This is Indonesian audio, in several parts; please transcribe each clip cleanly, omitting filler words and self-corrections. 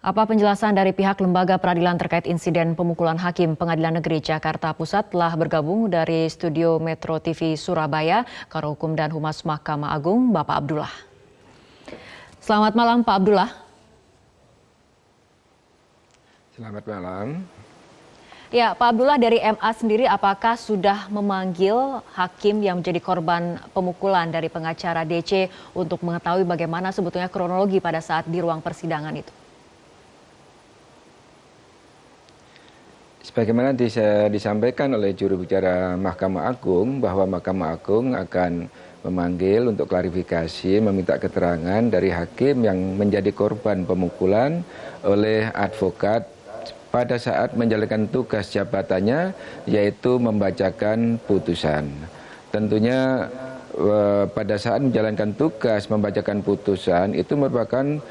Apa penjelasan dari pihak lembaga peradilan terkait insiden pemukulan hakim Pengadilan Negeri Jakarta Pusat telah bergabung dari studio Metro TV Surabaya, Karo Hukum dan Humas Mahkamah Agung, Bapak Abdullah. Selamat malam, Pak Abdullah. Selamat malam. Ya, Pak Abdullah, dari MA sendiri apakah sudah memanggil hakim yang menjadi korban pemukulan dari pengacara DC untuk mengetahui bagaimana sebetulnya kronologi pada saat di ruang persidangan itu? Sebagaimana disampaikan oleh juru bicara Mahkamah Agung bahwa Mahkamah Agung akan memanggil untuk klarifikasi, meminta keterangan dari hakim yang menjadi korban pemukulan oleh advokat pada saat menjalankan tugas jabatannya, yaitu membacakan putusan. Tentunya pada saat menjalankan tugas membacakan putusan itu merupakan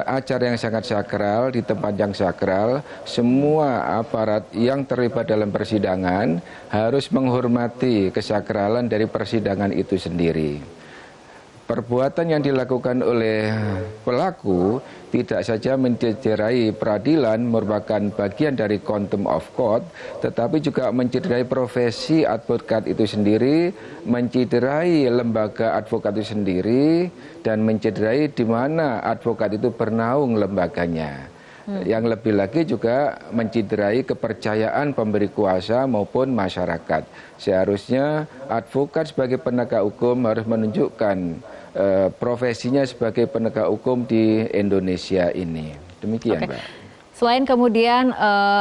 acara yang sangat sakral, di tempat yang sakral. Semua aparat yang terlibat dalam persidangan harus menghormati kesakralan dari persidangan itu sendiri. Perbuatan yang dilakukan oleh pelaku tidak saja mencederai peradilan, merupakan bagian dari contempt of court, tetapi juga mencederai profesi advokat itu sendiri, mencederai lembaga advokat itu sendiri, dan mencederai di mana advokat itu bernaung lembaganya. Yang lebih lagi juga mencederai kepercayaan pemberi kuasa maupun masyarakat. Seharusnya advokat sebagai penegak hukum harus menunjukkan profesinya sebagai penegak hukum di Indonesia ini. Demikian, Mbak. Selain kemudian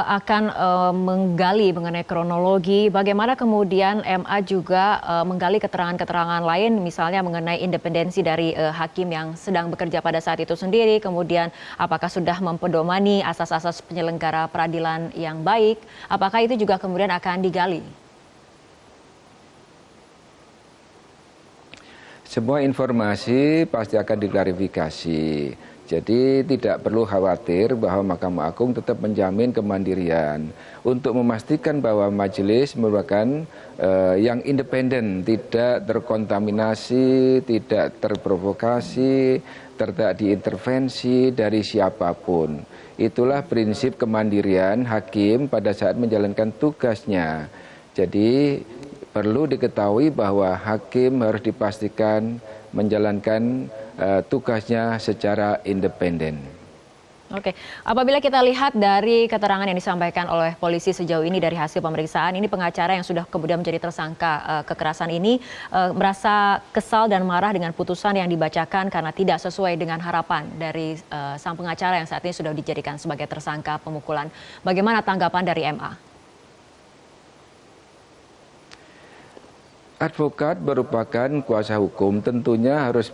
akan menggali mengenai kronologi, bagaimana kemudian MA juga menggali keterangan-keterangan lain, misalnya mengenai independensi dari hakim yang sedang bekerja pada saat itu sendiri, kemudian apakah sudah mempedomani asas-asas penyelenggara peradilan yang baik, apakah itu juga kemudian akan digali? Semua informasi pasti akan diklarifikasi. Jadi tidak perlu khawatir bahwa Mahkamah Agung tetap menjamin kemandirian untuk memastikan bahwa majelis merupakan yang independen, tidak terkontaminasi, tidak terprovokasi, tidak diintervensi dari siapapun. Itulah prinsip kemandirian hakim pada saat menjalankan tugasnya. Jadi perlu diketahui bahwa hakim harus dipastikan menjalankan tugasnya secara independen. Oke, apabila kita lihat dari keterangan yang disampaikan oleh polisi sejauh ini dari hasil pemeriksaan, ini pengacara yang sudah kemudian menjadi tersangka kekerasan ini merasa kesal dan marah dengan putusan yang dibacakan karena tidak sesuai dengan harapan dari sang pengacara yang saat ini sudah dijadikan sebagai tersangka pemukulan. Bagaimana tanggapan dari MA? Advokat merupakan kuasa hukum, tentunya harus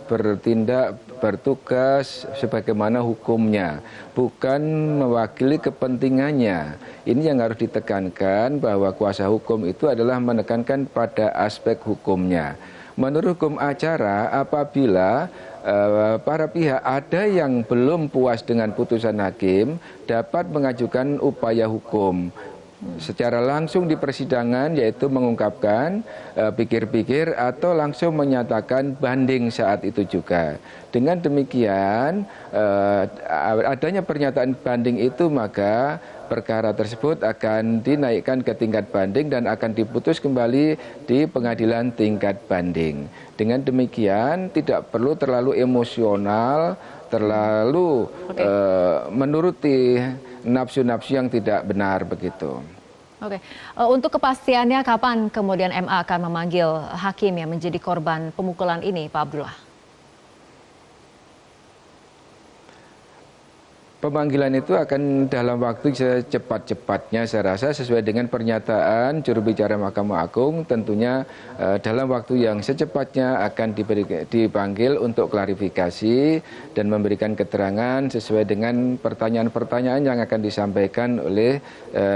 bertugas sebagaimana hukumnya, bukan mewakili kepentingannya. Ini yang harus ditekankan, bahwa kuasa hukum itu adalah menekankan pada aspek hukumnya. Menurut hukum acara, apabila para pihak ada yang belum puas dengan putusan hakim, dapat mengajukan upaya hukum secara langsung di persidangan, yaitu mengungkapkan pikir-pikir atau langsung menyatakan banding saat itu juga. Dengan demikian adanya pernyataan banding itu, maka perkara tersebut akan dinaikkan ke tingkat banding dan akan diputus kembali di pengadilan tingkat banding. Dengan demikian tidak perlu terlalu emosional, terlalu menuruti nafsu-nafsu yang tidak benar begitu. Oke, untuk kepastiannya kapan kemudian MA akan memanggil hakim yang menjadi korban pemukulan ini, Pak Abdullah? Pemanggilan itu akan dalam waktu secepat-cepatnya, saya rasa sesuai dengan pernyataan juru bicara Mahkamah Agung, tentunya dalam waktu yang secepatnya akan dipanggil untuk klarifikasi dan memberikan keterangan sesuai dengan pertanyaan-pertanyaan yang akan disampaikan oleh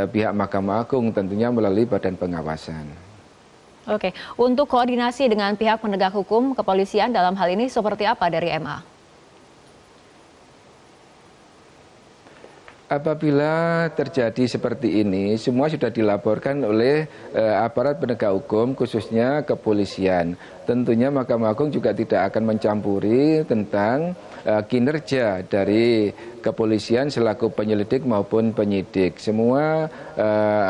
pihak Mahkamah Agung, tentunya melalui badan pengawasan. Oke, untuk koordinasi dengan pihak penegak hukum, kepolisian dalam hal ini seperti apa dari MA? Apabila terjadi seperti ini, semua sudah dilaporkan oleh aparat penegak hukum, khususnya kepolisian. Tentunya Mahkamah Agung juga tidak akan mencampuri tentang kinerja dari kepolisian selaku penyelidik maupun penyidik. Semua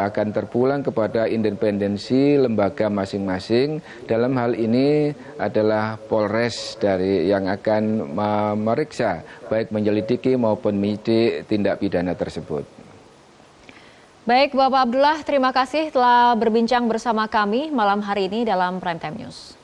akan terpulang kepada independensi lembaga masing-masing. Dalam hal ini adalah Polres dari yang akan memeriksa baik menyelidiki maupun menyidik tindak pidana tersebut. Baik Bapak Abdullah, terima kasih telah berbincang bersama kami malam hari ini dalam Prime Time News.